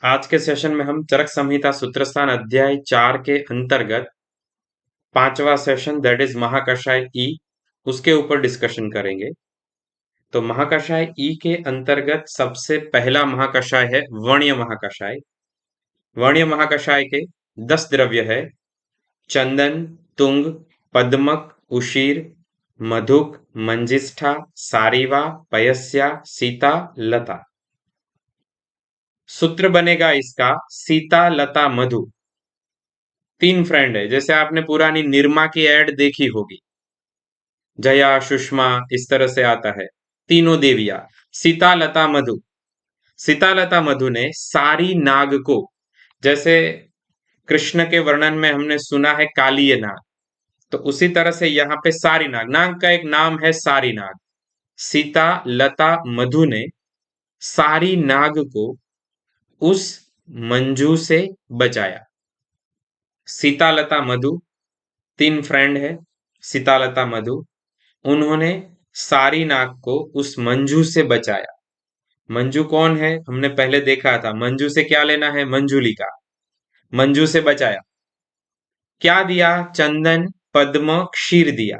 आज के सेशन में हम चरक संहिता सूत्रस्थान अध्याय 4 के अंतर्गत पांचवा सेशन दैट इज महाकषाय ई उसके ऊपर डिस्कशन करेंगे। तो महाकषाय ई के अंतर्गत सबसे पहला महाकषाय है वर्ण्य महाकषाय। वर्ण्य महाकषाय के 10 द्रव्य है: चंदन, तुंग, पद्मक, उशीर, मधुक, मंजिष्ठा, सारीवा, पयस्या, सीता, लता। सूत्र बनेगा इसका सीता, लता, मधु। 3 फ्रेंड है, जैसे आपने पुरानी निरमा की एड देखी होगी, जया, सुषमा, इस तरह से आता है। तीनों देवियां सीता, लता, मधु। सीता, लता, मधु ने सारी नाग को, जैसे कृष्ण के वर्णन में हमने सुना है कालिय नाग, तो उसी तरह से यहाँ पे सारी नाग, नाग का एक नाम है सारी नाग। सीता, लता, मधु ने सारी नाग को उस मंजू से बचाया। सीता, लता, मधु 3 फ्रेंड है, सीता, लता, मधु। उन्होंने सारी नाग को उस मंजू से बचाया। मंजू कौन है? हमने पहले देखा था। मंजू से क्या लेना है? मंजूलिका। मंजू से बचाया। क्या दिया? चंदन, पद्म, क्षीर दिया।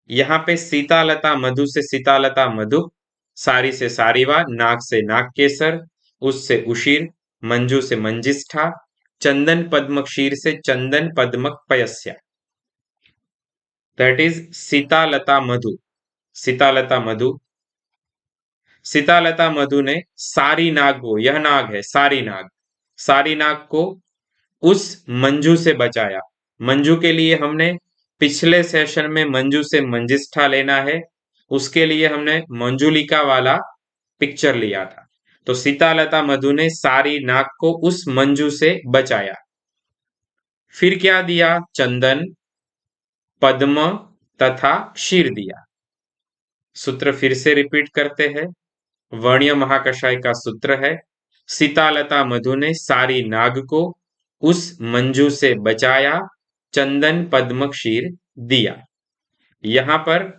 यहां पे सीता, लता, मधु से सीता, लता, मधु, सारी से सारीवा, नाग से नागकेसर, उससे उशीर, मंजू से मंजिष्ठा, चंदन, पद्म, क्षीर से चंदन, पद्मक, पयस्या। दैट इज सीता, लता, मधु। सीता, लता, मधु। सीता, लता, मधु ने सारी नाग को, यह नाग है सारी नाग, सारी नाग को उस मंजू से बचाया। मंजू के लिए हमने पिछले सेशन में मंजू से मंजिष्ठा लेना है, उसके लिए हमने मंजुलिका वाला पिक्चर लिया था। तो सीता, लता, मधु ने सारी नाग को उस मंजू से बचाया। फिर क्या दिया? चंदन, पद्म तथा क्षीर दिया। सूत्र फिर से रिपीट करते हैं। वर्ण्य महाकषाय का सूत्र है सीता, लता, मधु ने सारी नाग को उस मंजू से बचाया, चंदन, पद्म, क्षीर दिया। यहां पर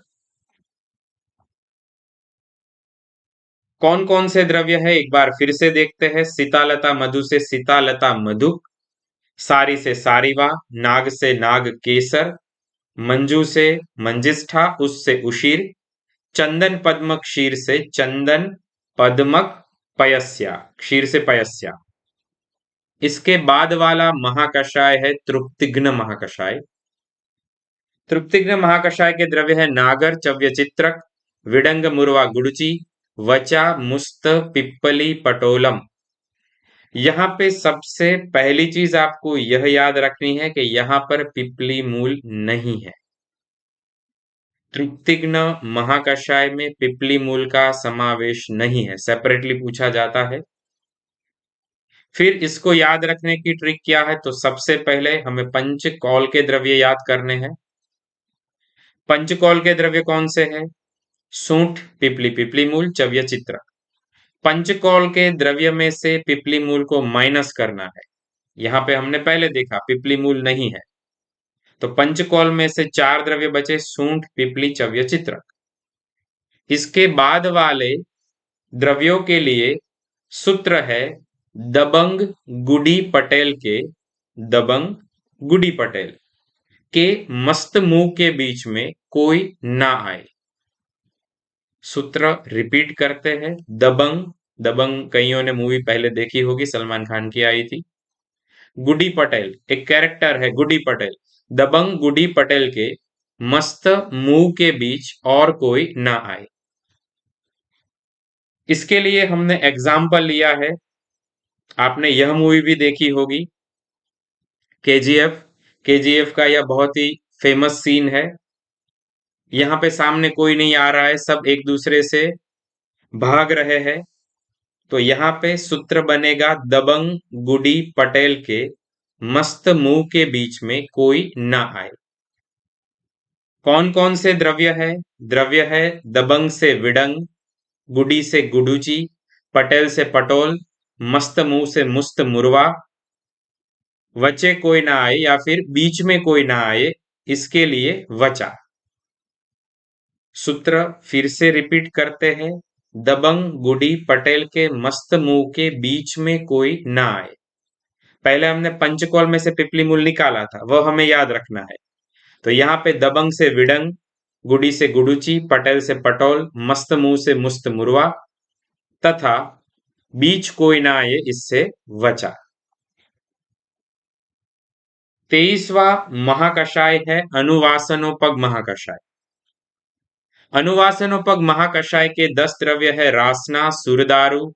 कौन कौन से द्रव्य है एक बार फिर से देखते हैं। सीता, लता, मधु से सीता, लता, मधु, सारी से सारीवा, नाग से नाग केसर, मंजू से मंजिष्ठा, उससे उशीर, चंदन, पद्म, क्षीर से चंदन, पद्मक, पयस्या, क्षीर से पयस्या। इसके बाद वाला महाकषाय है तृप्तिघ्न महाकषाय। तृप्तिघ्न महाकषाय के द्रव्य है नागर, चव्य चित्रक, विडंग, मुरवा, गुड़ची, वचा, मुस्त, पिप्पली, पटोलम। यहां पे सबसे पहली चीज आपको यह याद रखनी है कि यहां पर पिपली मूल नहीं है। तृप्तिघ्न महाकषाय में पिपली मूल का समावेश नहीं है, सेपरेटली पूछा जाता है। फिर इसको याद रखने की ट्रिक क्या है? तो सबसे पहले हमें पंचकौल के द्रव्य याद करने हैं। पंचकौल के द्रव्य कौन से हैं? सूंठ, पिपली, पिपली मूल, चव्य चित्र। पंचकौल के द्रव्य में से पिपली मूल को माइनस करना है। यहां पे हमने पहले देखा पिपली मूल नहीं है, तो पंचकौल में से 4 द्रव्य बचे: सूंठ, पिपली, चव्य, चित्रक। इसके बाद वाले द्रव्यों के लिए सूत्र है दबंग गुडी पटेल के, दबंग गुडी पटेल के मस्त मुंह के बीच में कोई ना आए। सूत्र रिपीट करते हैं। दबंग, दबंग कईयों ने मूवी पहले देखी होगी, सलमान खान की आई थी। गुडी पटेल एक कैरेक्टर है, गुडी पटेल। दबंग गुडी पटेल के मस्त मुंह के बीच और कोई ना आए। इसके लिए हमने एग्जाम्पल लिया है, आपने यह मूवी भी देखी होगी, केजीएफ। केजीएफ का यह बहुत ही फेमस सीन है। यहां पे सामने कोई नहीं आ रहा है, सब एक दूसरे से भाग रहे हैं। तो यहां पे सूत्र बनेगा दबंग गुडी पटेल के मस्त मुंह के बीच में कोई ना आए। कौन कौन से द्रव्य है? द्रव्य है दबंग से विडंग, गुडी से गुडुची, पटेल से पटोल, मस्त मुंह से मुस्त मुरवा। वचे कोई ना आए या फिर बीच में कोई ना आए, इसके लिए वचा। सूत्र फिर से रिपीट करते हैं। दबंग गुडी पटेल के मस्त मुंह के बीच में कोई ना आए। पहले हमने पंचकौल में से पिपली मूल निकाला था, वह हमें याद रखना है। तो यहाँ पे दबंग से विडंग, गुडी से गुडुची, पटेल से पटौल, मस्त मुंह से मुस्त मुरवा तथा बीच कोई ना आए इससे वचा। 23वां महाकषाय है अनुवासनोपग महाकषाय। अनुवासनोपग महाकषाय के 10 द्रव्य है रासना, सुरदारु,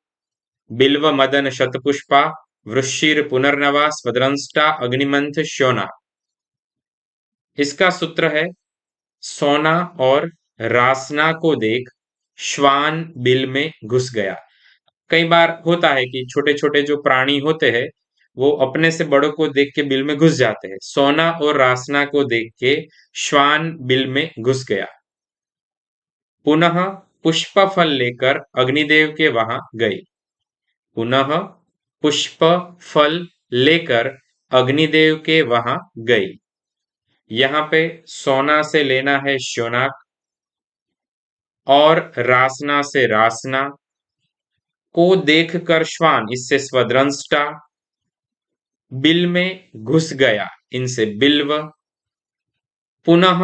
बिल्व मदन शतपुष्पा, वृश्चिर पुनर्नवा, स्वद्रंष्टा, अग्निमंथ, श्योना। इसका सूत्र है सोना और रासना को देख श्वान बिल में घुस गया। कई बार होता है कि छोटे छोटे जो प्राणी होते हैं वो अपने से बड़ों को देख के बिल में घुस जाते हैं। सोना और रासना को देख के श्वान बिल में घुस गया। पुनः पुष्प फल लेकर अग्निदेव के वहां गई। पुनः पुष्प फल लेकर अग्निदेव के वहां गई। यहां पे सोना से लेना है श्योनाक और रासना से रासना को देखकर श्वान, इससे स्वद्रंष्टा, बिल में घुस गया, इनसे बिल्व, पुनः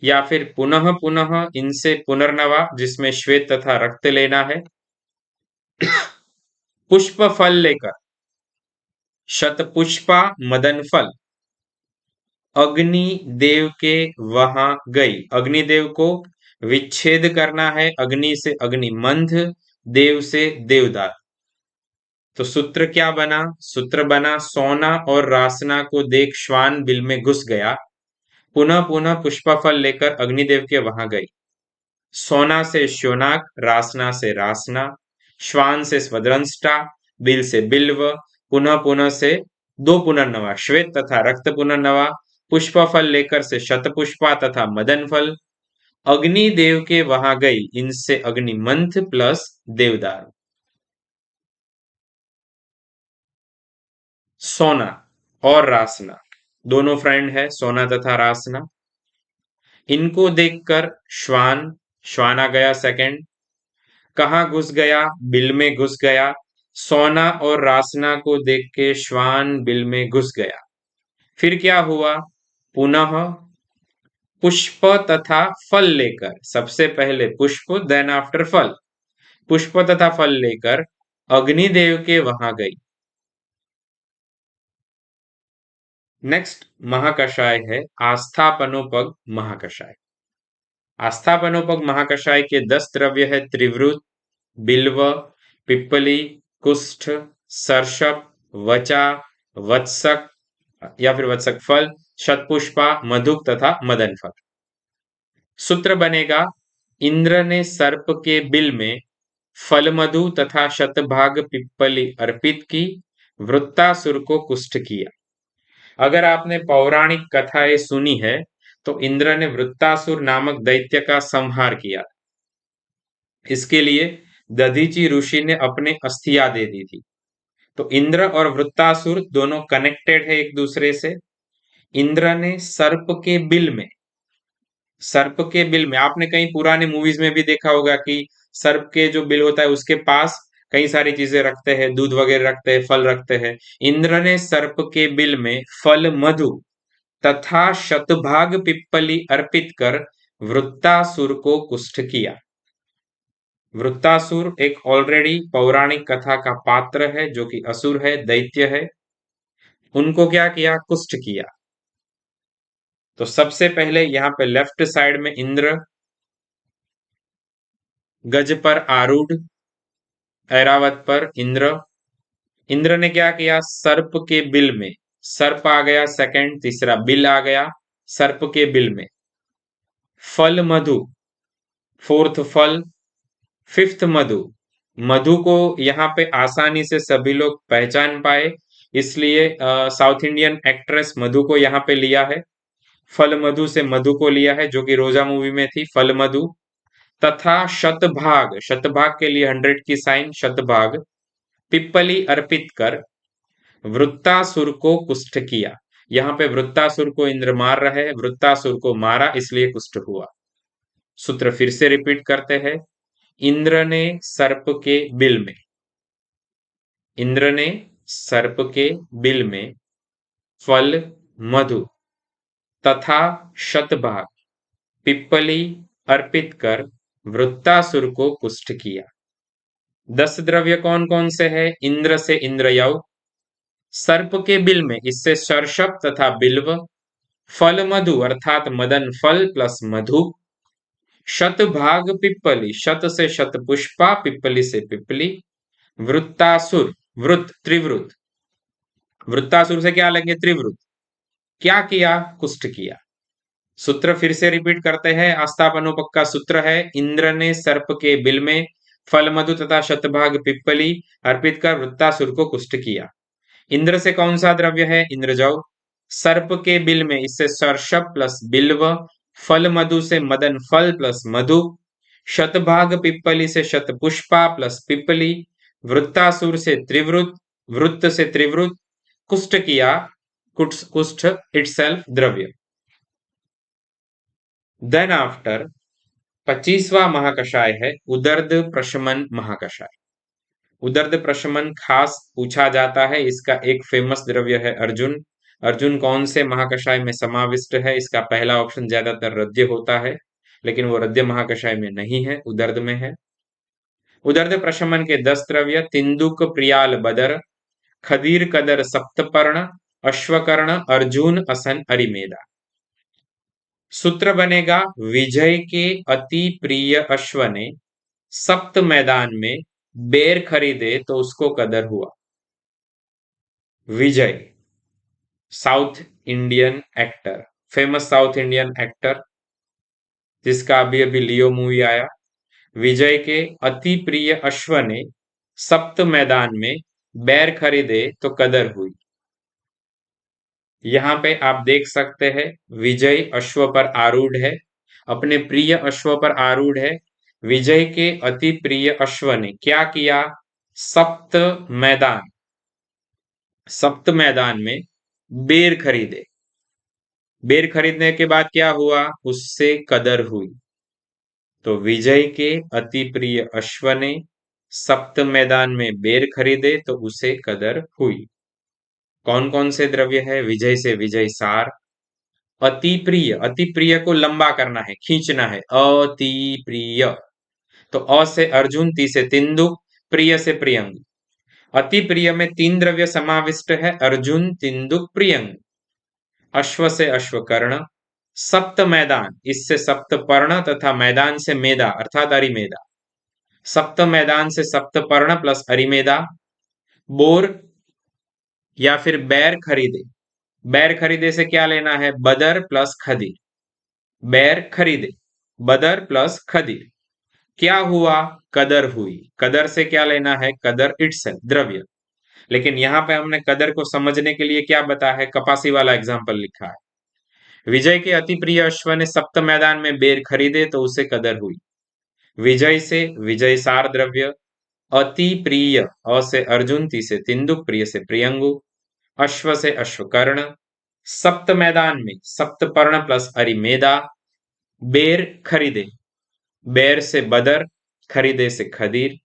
या फिर पुनः पुनः, इनसे पुनर्नवा जिसमें श्वेत तथा रक्त लेना है। पुष्प फल लेकर शतपुष्पा मदन फल अग्नि देव के वहां गई। अग्निदेव को विच्छेद करना है, अग्नि से अग्निमंथ, देव से देवदार। तो सूत्र क्या बना? सूत्र बना सोना और रासना को देख श्वान बिल में घुस गया। पुनः पुनः पुष्पफल लेकर अग्निदेव के वहां गई। सोना से श्योनाक, रासना से रासना, श्वान से स्वद्रंष्टा, बिल से बिल्व, पुनः पुनः से दो पुनर्नवा श्वेत तथा रक्त पुनर्नवा, पुष्पफल लेकर से शतपुष्पा तथा मदन फल अग्नि देव के वहां गई, इनसे अग्निमंथ प्लस देवदार। सोना और रासना दोनों फ्रेंड है, सोना तथा रासना। इनको देखकर श्वान, श्वान आ गया सेकंड, कहां घुस गया? बिल में घुस गया। सोना और रासना को देख के श्वान बिल में घुस गया। फिर क्या हुआ? पुनः पुष्प तथा फल लेकर, सबसे पहले पुष्प देन आफ्टर फल, पुष्प तथा फल लेकर अग्निदेव के वहां गई। नेक्स्ट महाकषाय है आस्थापनोपग महाकषाय। आस्थापनोपग महाकषाय के 10 द्रव्य है त्रिवृत, बिल्व, पिप्पली, कुष्ठ, सर्षप, वचा, वत्सक या फिर वत्सक फल, शतपुष्पा, मधुक तथा मदन फल। सूत्र बनेगा इंद्र ने सर्प के बिल में फल मधु तथा शतभाग पिप्पली अर्पित की, वृत्तासुर को कुष्ठ किया। अगर आपने पौराणिक कथाएं सुनी है तो इंद्र ने वृत्तासुर नामक दैत्य का संहार किया। इसके लिए दधीची ऋषि ने अपने अस्थियां दे दी थी। तो इंद्र और वृत्तासुर दोनों कनेक्टेड है एक दूसरे से। इंद्र ने सर्प के बिल में, सर्प के बिल में आपने कहीं पुराने मूवीज में भी देखा होगा कि सर्प के जो बिल होता है उसके पास कई सारी चीजें रखते हैं, दूध वगैरह रखते हैं, फल रखते हैं। इंद्र ने सर्प के बिल में फल मधु तथा शतभाग पिप्पली अर्पित कर वृत्तासुर को कुष्ठ किया। वृत्तासुर एक ऑलरेडी पौराणिक कथा का पात्र है जो कि असुर है, दैत्य है। उनको क्या किया? कुष्ठ किया। तो सबसे पहले यहां पे लेफ्ट साइड में इंद्र गज पर आरूढ़, ऐरावत पर इंद्र। इंद्र ने क्या किया? सर्प के बिल में, सर्प आ गया सेकंड, तीसरा बिल आ गया, सर्प के बिल में फल मधु, फोर्थ फल, फिफ्थ मधु। मधु को यहाँ पे आसानी से सभी लोग पहचान पाए, इसलिए साउथ इंडियन एक्ट्रेस मधु को यहाँ पे लिया है। फल मधु से मधु को लिया है जो कि रोजा मूवी में थी, फल मधु तथा शतभाग, शतभाग के लिए 100 की साइन, शतभाग पिप्पली अर्पित कर वृत्तासुर को कुष्ठ किया। यहाँ पे वृत्तासुर को इंद्र मार रहे हैं, वृत्तासुर को मारा इसलिए कुष्ठ हुआ। सूत्र फिर से रिपीट करते हैं। इंद्र ने सर्प के बिल में, इंद्र ने सर्प के बिल में फल मधु तथा शतभाग पिप्पली अर्पित कर वृत्तासुर को कुष्ठ किया। 10 द्रव्य कौन कौन से है? इंद्र से इंद्रयव, सर्प के बिल में इससे सर्षप तथा बिल्व, फल मधु अर्थात मदन फल प्लस मधु, शतभाग पिप्पली, शत से शतपुष्पा पिप्पली से पिप्पली, वृत्तासुर, वृत्त त्रिवृत, वृत्तासुर से क्या लेंगे? त्रिवृत। क्या किया? कुष्ठ किया। सूत्र फिर से रिपीट करते हैं। आस्थापनोपक का सूत्र है इंद्र ने सर्प के बिल में फल मधु तथा शतभाग पिप्पली अर्पित कर वृत्तासुर को कुष्ठ किया। इंद्र से कौन सा द्रव्य है? इंद्रजव। सर्प के बिल में इससे सर्षप प्लस बिल्व, फल मधु से मदन फल प्लस मधु, शतभाग पिप्पली से शतपुष्पा प्लस पिप्पली, वृत्तासुर से त्रिवृत, वृत्त से त्रिवृत, कुष्ठ किया, कुष्ठ इटसेल्फ द्रव्य। देन आफ्टर 25वां महाकषाय है उदर्द प्रशमन महाकषाय। उदर्द प्रशमन खास पूछा जाता है। इसका एक फेमस द्रव्य है अर्जुन। अर्जुन कौन से महाकषाय में समाविष्ट है? इसका पहला ऑप्शन ज्यादातर रद्य होता है, लेकिन वो रद्य महाकषाय में नहीं है, उदर्द में है। उदर्द प्रशमन के 10 द्रव्य तिंदुक प्रियाल बदर, खदीर कदर सप्तपर्ण, अश्वकर्ण अर्जुन असन अरिमेदा। सूत्र बनेगा विजय के अति प्रिय अश्व ने सप्त मैदान में बेर खरीदे तो उसको कदर हुआ। Vijay south Indian actor, famous south Indian actor जिसका अभी अभी लियो मूवी आया। विजय के अति प्रिय अश्व ने सप्त मैदान में बैर खरीदे तो कदर हुई। यहां पे आप देख सकते हैं विजय अश्व पर आरूढ़ है, अपने प्रिय अश्व पर आरूढ़ है। विजय के अति प्रिय अश्व ने क्या किया? सप्त मैदान, सप्त मैदान में बेर खरीदे। बेर खरीदने के बाद क्या हुआ? उससे कदर हुई। तो विजय के अति प्रिय अश्व ने सप्त मैदान में बेर खरीदे तो उसे कदर हुई। कौन कौन से द्रव्य है? विजय से विजय सार, अति प्रिय, अति प्रिय को लंबा करना है, खींचना है, अति प्रिय। तो अ से अर्जुन, ति से तिंदुक, प्रिय से प्रियंग। अति प्रिय में 3 द्रव्य समाविष्ट है, अर्जुन तिंदुक प्रियंग। अश्व से अश्वकर्ण, सप्त मैदान, इससे सप्त पर्ण तथा मैदान से मेदा अर्थात अरिमेदा। सप्त मैदान से सप्त पर्ण प्लस अरिमेदा। बोर या फिर बैर खरीदे, बैर खरीदे से क्या लेना है? बदर प्लस खदीर। बैर खरीदे, बदर प्लस खदीर। क्या हुआ? कदर हुई। कदर से क्या लेना है? कदर इटसेल्फ द्रव्य। लेकिन यहाँ पे हमने कदर को समझने के लिए क्या बताया है? कपासी वाला एग्जाम्पल लिखा है। विजय के अति प्रिय अश्व ने सप्त मैदान में बेर खरीदे तो उसे कदर हुई। विजय से विजय सार द्रव्य, अति प्रिय, अ से अर्जुन, ति से तिंदुक, प्रिय से प्रियंगु, अश्व से अश्वकर्ण, सप्त मैदान में सप्त पर्ण प्लस अरिमेदा, बेर खरीदे, बेर से बदर, खरीदे से खदीर।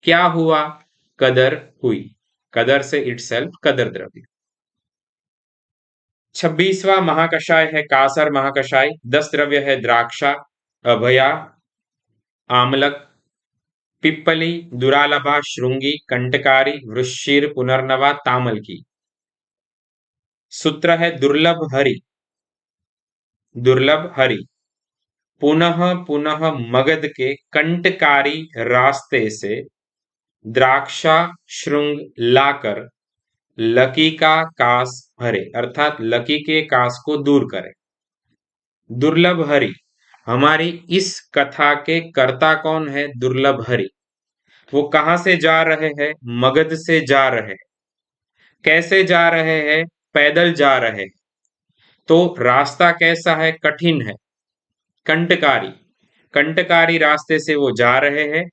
क्या हुआ? कदर हुई। कदर से इटसेल्फ कदर द्रव्य। 26वां महाकषाय है कासर महाकषाय। 10 द्रव्य है द्राक्षा, अभया, आमलक, पिप्पली, दुरालभा, श्रृंगी, कंटकारी, वृश्चिर, पुनर्नवा, तामल की। सूत्र है दुर्लभ हरि, दुर्लभ हरि, पुनः पुनः मगध के कंटकारी रास्ते से द्राक्षा श्रृंग लाकर लकी का कास भरे अर्थात लकी के कास को दूर करे। दुर्लभ हरि, हमारी इस कथा के कर्ता कौन है? दुर्लभ हरि। वो कहां से जा रहे हैं? मगध से जा रहे हैं। कैसे जा रहे हैं? पैदल जा रहे हैं। तो रास्ता कैसा है? कठिन है, कंटकारी। कंटकारी रास्ते से वो जा रहे हैं।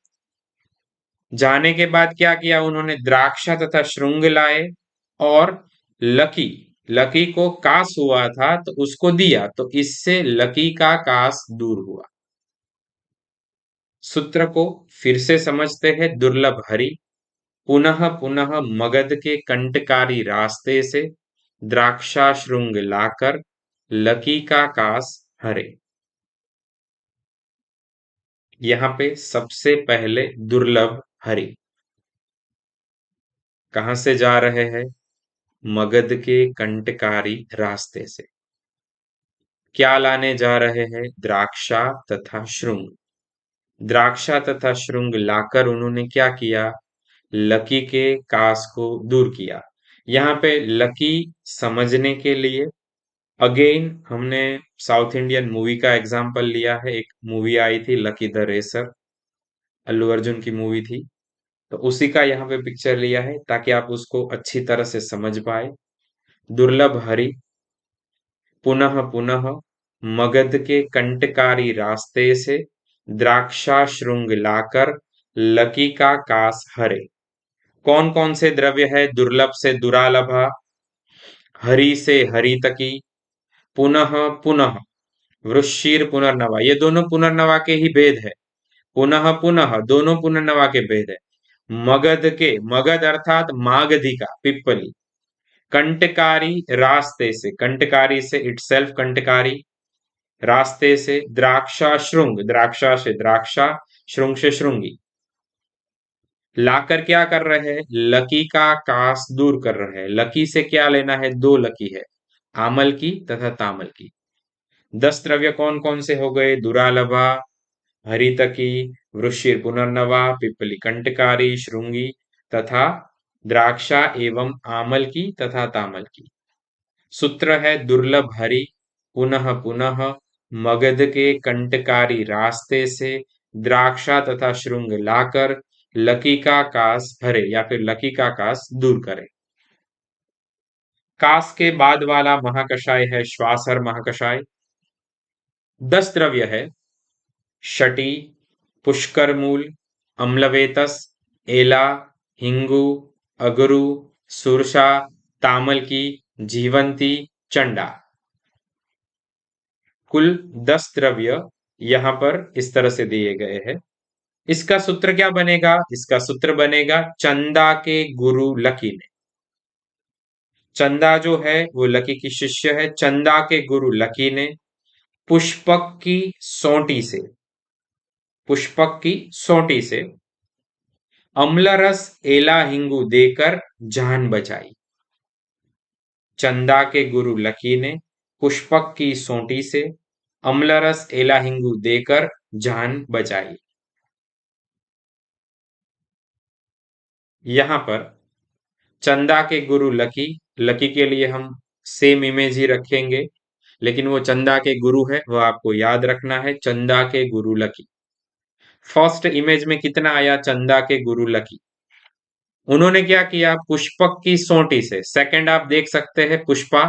जाने के बाद क्या किया उन्होंने? द्राक्षा तथा श्रृंग लाए और लकी, लकी को कास हुआ था तो उसको दिया, तो इससे लकी का कास दूर हुआ। सूत्र को फिर से समझते हैं। दुर्लभ हरि, पुनः पुनः मगध के कंटकारी रास्ते से द्राक्षा श्रृंग लाकर लकी का कास हरे। यहां पे सबसे पहले दुर्लभ हरि कहां से जा रहे हैं? मगध के कंटकारी रास्ते से। क्या लाने जा रहे हैं? द्राक्षा तथा श्रृंग। द्राक्षा तथा श्रृंग लाकर उन्होंने क्या किया? लकी के कास को दूर किया। यहाँ पे लकी समझने के लिए अगेन हमने साउथ इंडियन मूवी का एग्जाम्पल लिया है। एक मूवी आई थी lucky the racer, Allu Arjun की मूवी थी, तो उसी का यहाँ पे पिक्चर लिया है ताकि आप उसको अच्छी तरह से समझ पाए। दुर्लभ हरि, पुनः पुनः मगध के कंटकारी रास्ते से द्राक्षा श्रृंग लाकर लकी का कास हरे। कौन कौन से द्रव्य है? दुर्लभ से दुरालभा, हरि से हरितकी, पुनः पुनः, वृश्चिर पुनर्नवा। ये दोनों पुनर्नवा के ही भेद है। पुनः पुनः दोनों पुनर्नवा के भेद है। मगध के, मगध अर्थात मागधिका पिप्पली, कंटकारी रास्ते से, कंटकारी से इटसेल्फ कंटकारी, रास्ते से द्राक्षा श्रृंग, द्राक्षा से द्राक्षा, श्रृंग से श्रृंगी, लाकर क्या कर रहे हैं? लकी का कास दूर कर रहे हैं। लकी से क्या लेना है? दो लकी है, आमल की तथा तामल की। 10 द्रव्य कौन कौन से हो गए? दुरालभा, हरितकी, वृश्चिर पुनर्नवा, पिप्पली कंटकारी, श्रृंगी तथा द्राक्षा एवं आमल की तथा तामल की। सूत्र है दुर्लभ हरि, पुनः पुनः मगध के कंटकारी रास्ते से द्राक्षा तथा श्रृंग लाकर लकी का कास हरे या फिर लकी का कास दूर करे। कास के बाद वाला महाकषाय है श्वासर महाकषाय। 10 द्रव्य है, शटी, पुष्कर मूल, अम्लवेतस, एला, हिंगू, अगरू, सुरसा, तामल की, जीवंती, चंडा। कुल 10 द्रव्य यहां पर इस तरह से दिए गए हैं। इसका सूत्र क्या बनेगा? इसका सूत्र बनेगा चंदा के गुरु लकी ने। चंदा जो है वो लकी की शिष्य है। चंदा के गुरु लकी ने पुष्पक की सोंटी से, पुष्पक की सोंटी से अम्लरस एला हिंगू देकर जान बचाई। चंदा के गुरु लकी ने पुष्पक की सोंटी से अम्लरस एला हिंगू देकर जान बचाई। यहां पर चंदा के गुरु लकी, लकी के लिए हम सेम इमेज ही रखेंगे, लेकिन वो चंदा के गुरु है, वो आपको याद रखना है। चंदा के गुरु लकी, फर्स्ट इमेज में कितना आया? चंदा के गुरु लकी। उन्होंने क्या किया? पुष्पक की सोंटी से, सेकंड आप देख सकते हैं पुष्पा,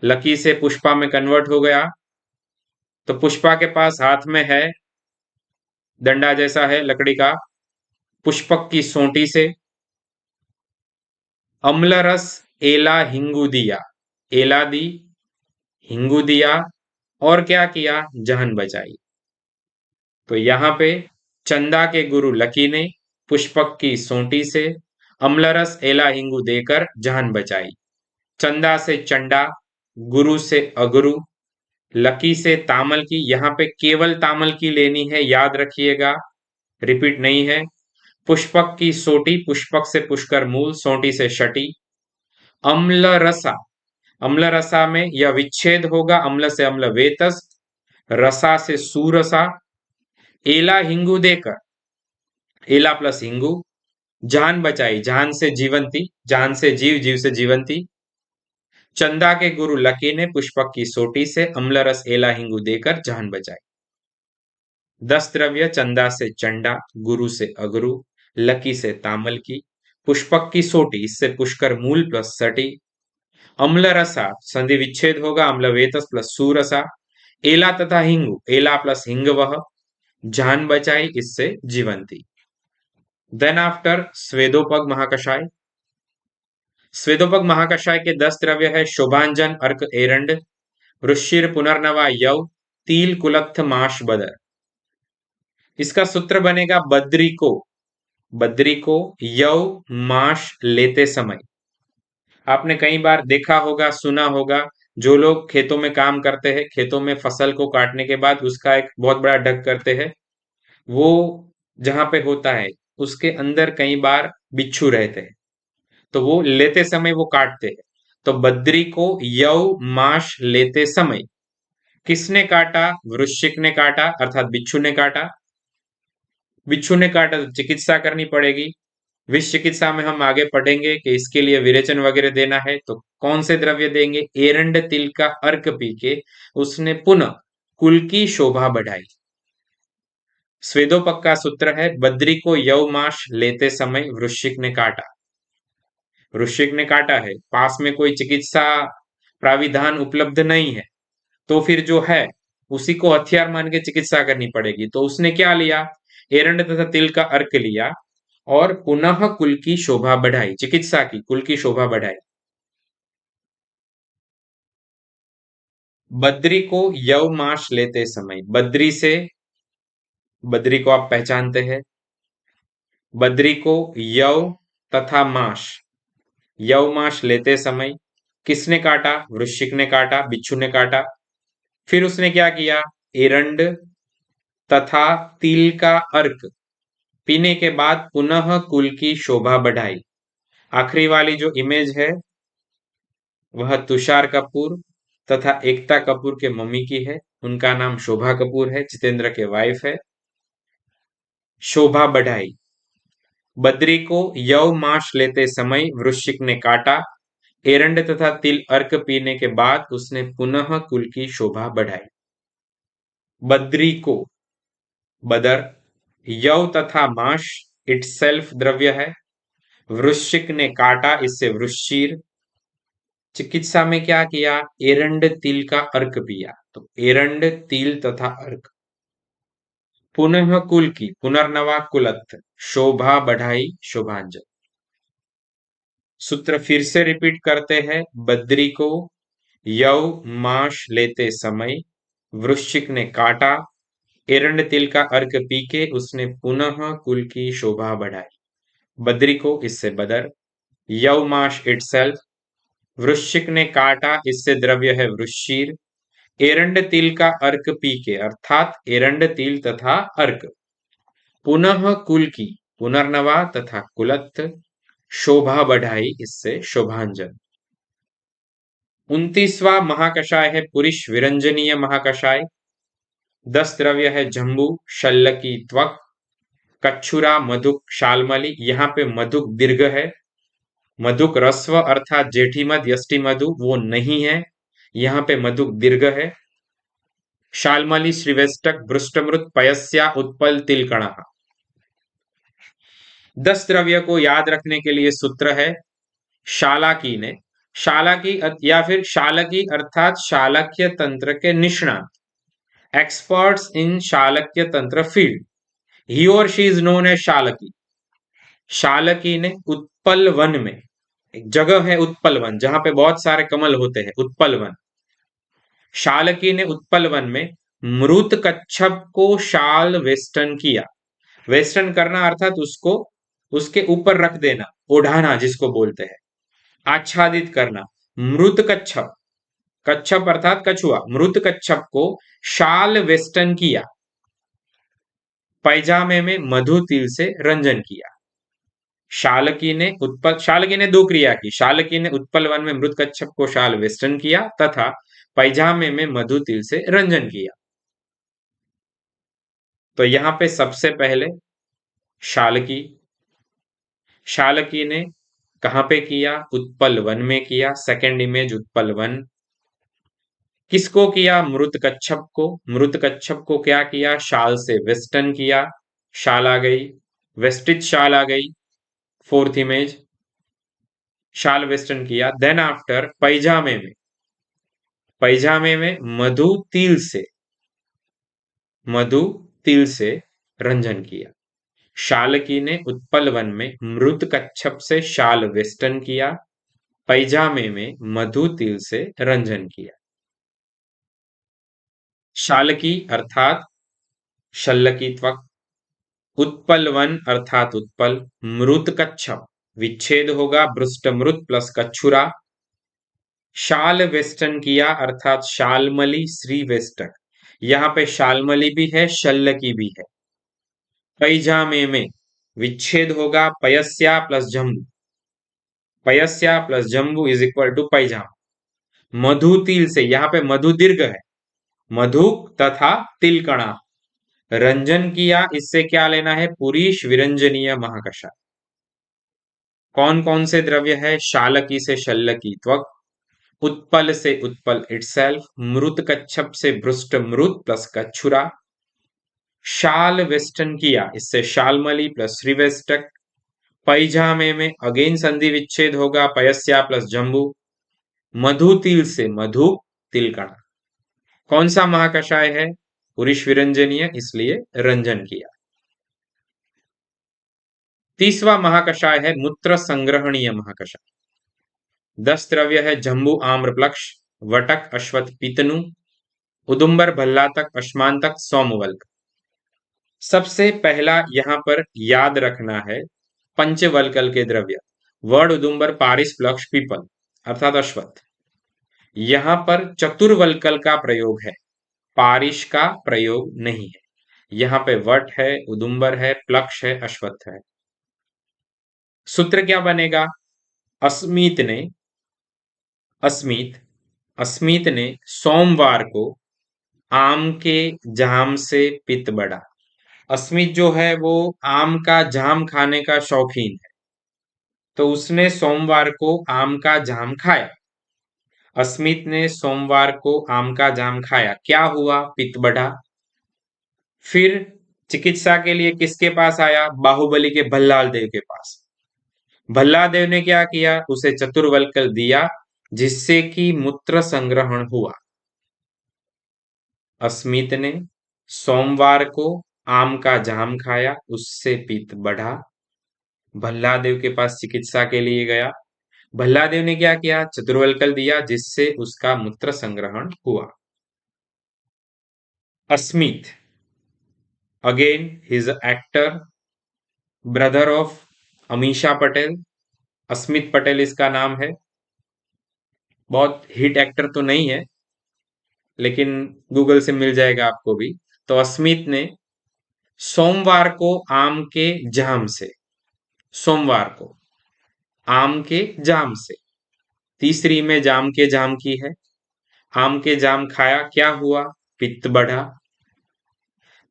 लकी से पुष्पा में कन्वर्ट हो गया। तो पुष्पा के पास हाथ में है, डंडा जैसा है लकड़ी का, पुष्पक की सोंटी से अम्लरस एला हिंगू दिया, एला दी, हिंगू दिया, और क्या किया? जान बचाई। तो यहां पे चंदा के गुरु लकी ने पुष्पक की सोंटी से अम्लरस एला हिंगू देकर जान बचाई। चंदा से चंडा, गुरु से अगुरु, लकी से तामल की। यहां पे केवल तामल की लेनी है, याद रखिएगा, रिपीट नहीं है। पुष्पक की सोटी, पुष्पक से पुष्कर मूल, सोटी से शटी। अम्ल रसा, अम्ल रसा में यह विच्छेद होगा, अम्ल से अम्ल वेतस, रसा से सुरसा। एला हिंगू देकर, एला प्लस हिंगू, जान बचाई, जान से जीवंती, जान से जीव, जीव से जीवंती। चंदा के गुरु लकी ने पुष्पक की सोटी से अम्लरस एला हिंगू देकर जान बचाई। 10 द्रव्य चंदा से चंडा, गुरु से अगुरु, लकी से तामल की, पुष्पक की सोटी, इससे पुष्कर मूल प्लस सटी। अम्ल रसा, संधि विच्छेद होगा, अम्ल वेतस प्लस सुरसा। एला तथा हिंगू, एला प्लस हिंग वह, जान बचाई, इससे जीवंती। Then after स्वेदोपग महाकषाय। स्वेदोपग महाकषाय के 10 द्रव्य है, शोभांजन अर्क एरंड, वृश्चिर पुनर्नवा यव, तिल कुलत्थ माश बदर। इसका सूत्र बनेगा बद्री को यौ माश लेते समय। आपने कई बार देखा होगा, सुना होगा, जो लोग खेतों में काम करते हैं, खेतों में फसल को काटने के बाद उसका एक बहुत बड़ा ढक करते हैं, वो जहां पे होता है उसके अंदर कई बार बिच्छू रहते हैं, तो वो लेते समय वो काटते हैं। तो बद्री को यौ माश लेते समय किसने काटा? वृश्चिक ने काटा, अर्थात बिच्छू ने काटा। बिच्छू ने काटा तो चिकित्सा करनी पड़ेगी। विष चिकित्सा में हम आगे पढ़ेंगे कि इसके लिए विरेचन वगैरह देना है, तो कौन से द्रव्य देंगे? एरंड तिल का अर्क पी के उसने पुनः कुल की शोभा बढ़ाई। स्वेदोपक का सूत्र है बद्री को यौमाश लेते समय वृश्चिक ने काटा। वृश्चिक ने काटा है, पास में कोई चिकित्सा प्राविधान उपलब्ध नहीं है, तो फिर जो है उसी को हथियार मान के चिकित्सा करनी पड़ेगी। तो उसने क्या लिया? एरंड तथा तिल का अर्क लिया और पुनः कुल की शोभा बढ़ाई, चिकित्सा की, कुल की शोभा बढ़ाई। बद्री को यव माश लेते समय, बद्री को आप पहचानते हैं, बद्री को यव तथा माश, यव माश लेते समय किसने काटा? वृश्चिक ने काटा, बिच्छू ने काटा। फिर उसने क्या किया? एरंड तथा तिल का अर्क पीने के बाद पुनः कुल की शोभा बढ़ाई। आखिरी वाली जो इमेज है वह तुषार कपूर तथा एकता कपूर के मम्मी की है। उनका नाम शोभा कपूर है, जितेंद्र के वाइफ है। शोभा बढ़ाई, बद्री को यव माश लेते समय वृश्चिक ने काटा, एरंड तथा तिल अर्क पीने के बाद उसने पुनः कुल की शोभा बढ़ाई। बद्री को बदर, यव तथा माश इटसेल्फ द्रव्य है, वृश्चिक ने काटा, इससे वृश्चिर। चिकित्सा में क्या किया? एरंड तिल का अर्क पिया, तो एरंड तिल तथा अर्क पुनः कुल की, पुनर्नवा कुलत्थ, शोभा बढ़ाई, शोभांजन। सूत्र फिर से रिपीट करते हैं, बद्री को यव माश लेते समय वृश्चिक ने काटा, एरंड तिल का अर्क पी के उसने पुनः कुल की शोभा बढ़ाई। बद्री को, इससे बदर, यव माश इटसेल्फ, वृश्चिक ने काटा, इससे द्रव्य है वृश्चिर, एरंड तिल का अर्क पी के, अर्थात एरंड तिल तथा अर्क, पुनः कुल की, पुनर्नवा तथा कुलत्थ, शोभा बढ़ाई, इससे शोभांजन। 29वां महाकषाय है पुरुष विरंजनीय महाकषाय। 10 द्रव्य है जम्बू, शल्लकी, त्वक, कच्छुरा, मधुक, शालमली। यहाँ पे मधुक दीर्घ है, मधुक रस्व अर्थात जेठी मध, यष्टि मधु वो नहीं है, यहाँ पे मधुक दीर्घ है। शालमली, श्रीवेष्टक, भ्रुष्टमृत, पयस्या, उत्पल, तिलकणा। 10 द्रव्य को याद रखने के लिए सूत्र है शालाकी ने, शालाकी या फिर शालकी अर्थात शालक्य तंत्र के निष्णात, एक्सपर्ट्स इन शालक्य तंत्र फील्ड, ही और शी इज नोन एज शालकी। शालकी ने उत्पल वन में, एक जगह है उत्पल वन जहां पे बहुत सारे कमल होते हैं, उत्पल वन, शालकी ने उत्पल वन में मृत कच्छप को शाल वेस्टन किया। वेस्टन करना अर्थात उसको उसके ऊपर रख देना, ओढ़ाना जिसको बोलते हैं, आच्छादित करना। मृत कच्छप, कच्छप अर्थात कछुआ, मृत कच्छप को शाल वेस्टन किया, पैजामे में मधु तिल से रंजन किया। शालकी ने 2 क्रिया की, शालकी ने उत्पल वन में मृत कच्छप को शाल वेस्टन किया तथा पैजामे में मधु तिल से रंजन किया। तो यहां पे सबसे पहले शालकी, शालकी ने कहां पे किया? उत्पल वन में किया। Second image Utpal one. किसको किया? मृत कच्छप को। मृत कच्छप को क्या किया? शाल से वेस्टन किया, शाल आ गई, वेस्टिज शाल आ गई, फोर्थ इमेज, शाल वेस्टन किया। देन आफ्टर पैजामे में, पैजामे में मधु तिल से, मधु तिल से रंजन किया। शालकी ने उत्पल वन में मृत कच्छप से शाल वेस्टन किया, पैजामे में मधु तिल से रंजन किया। शालकी अर्थात शल्लकी त्वक, उत्पल वन अर्थात उत्पल, मृत कच्छप विच्छेद होगा भ्रष्ट मृत प्लस कच्छुरा, शाल वेस्टन किया अर्थात शालमली श्री वेस्टक, यहाँ पे शालमली भी है शल्य की भी है। पैजामे में विच्छेद होगा पयस्या प्लस जम्बू, पयस्या प्लस जम्बू इज इक्वल टू पैजामा। मधु तिल से, यहाँ पे मधु दीर्घ है, मधु तथा तिलकणा, रंजन किया, इससे क्या लेना है, पुरीश विरंजनीय महाकषाय। कौन कौन से द्रव्य है, शालकी से शल्यकी त्वक, उत्पल से उत्पल इटसेल्फ, मृत कच्छप से भ्रष्ट मृत प्लस कच्छुरा, शाल वेस्टन किया, इससे शालमली प्लस श्रीवेस्टक, पैजामे में अगेन संधि विच्छेद होगा पयस्या प्लस जम्बू, मधु तिल से मधु तिलकणा। कौन सा महाकषाय है, पुरुष विरंजनीय, इसलिए रंजन किया। तीसवा महाकषाय है मूत्र संग्रहणीय महाकषाय। 10 द्रव्य है, जम्बू आम्र प्लक्ष, वटक अश्वत्थ पीतनु, उदुम्बर भल्लातक अश्मांतक सोमवल्क। सबसे पहला यहां पर याद रखना है पंचवल्कल के द्रव्य, वड उदुम्बर पारिस प्लक्ष पीपल अर्थात अश्वत्थ। यहां पर चतुर्वल्कल का प्रयोग है, पारिश का प्रयोग नहीं है। यहां पे वट है, उदुम्बर है, प्लक्ष है, अश्वत्थ है। सूत्र क्या बनेगा, अस्मित ने अस्मित अस्मित ने सोमवार को आम के जाम से पित्त बढ़ा। अस्मित जो है वो आम का जाम खाने का शौकीन है, तो उसने सोमवार को आम का जाम खाया। अस्मित ने सोमवार को आम का जाम खाया, क्या हुआ, पित्त बढ़ा। फिर चिकित्सा के लिए किसके पास आया, बाहुबली के भल्लाल देव के पास। भल्लाल देव ने क्या किया, उसे चतुर्वल्कल दिया, जिससे कि मूत्र संग्रहण हुआ। अस्मित ने सोमवार को आम का जाम खाया, उससे पित्त बढ़ा। भल्लादेव के पास चिकित्सा के लिए गया, भल्लादेव ने क्या किया, चतुर्वल्कल दिया, जिससे उसका मूत्र संग्रहण हुआ। Asmit again he is actor, brother of Amisha Patel, Asmit Patel इसका नाम है। बहुत हिट एक्टर तो नहीं है, लेकिन गूगल से मिल जाएगा आपको भी। तो अस्मित ने सोमवार को आम के जाम से, सोमवार को आम के जाम से, तीसरी में जाम के जाम की है, आम के जाम खाया, क्या हुआ, पित्त बढ़ा।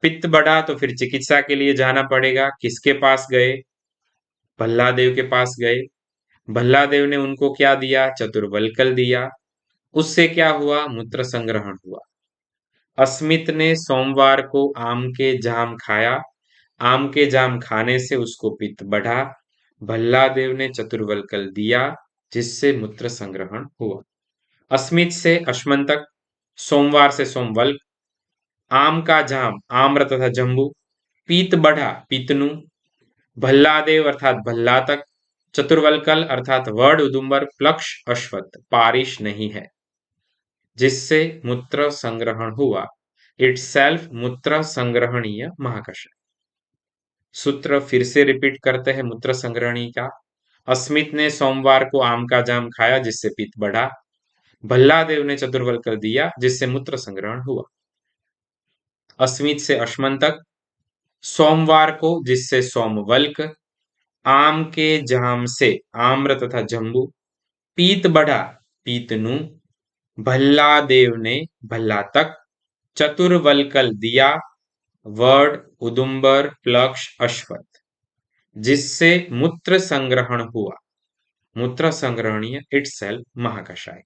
पित्त बढ़ा तो फिर चिकित्सा के लिए जाना पड़ेगा, किसके पास गए, भल्लादेव के पास गए। भल्लादेव ने उनको क्या दिया, चतुर्वल्कल दिया, उससे क्या हुआ, मूत्र संग्रहण हुआ। अस्मित ने सोमवार को आम के जाम खाया, आम के जाम खाने से उसको पित्त बढ़ा, भल्लादेव ने चतुर्वल्कल दिया, जिससे मूत्र संग्रहण हुआ। अस्मित से अश्मंतक, सोमवार से सोमवल्क, आम का जाम आम्र तथा जम्बू, पीत बढ़ा पीतनु, भल्लादेव अर्थात भल्लातक, चतुर्वल्कल अर्थात वड उदुम्बर प्लक्ष अश्वत्थ, पारिश नहीं है, जिससे मूत्र संग्रहण हुआ। इट सेल्फ मूत्र संग्रहणीय महाकषाय। सूत्र फिर से रिपीट करते हैं मूत्र संग्रहणी का। अस्मित ने सोमवार को आम का जाम खाया, जिससे पित्त बढ़ा, भल्लादेव ने चतुर्वल्कल दिया, जिससे मूत्र संग्रहण हुआ। अस्मित से अश्मंतक, सोमवार को, जिससे सोमवल्क, आम के जाम से आम्र तथा जम्बू, पीत बढ़ा पीतनु, भल्लादेव ने भल्लातक, चतुर्वल्कल दिया, वड उदुम्बर प्लक्ष अश्वत्थ, जिससे मूत्र संग्रहण हुआ। मूत्र संग्रहणीय इटसेल्फ महाकषाय।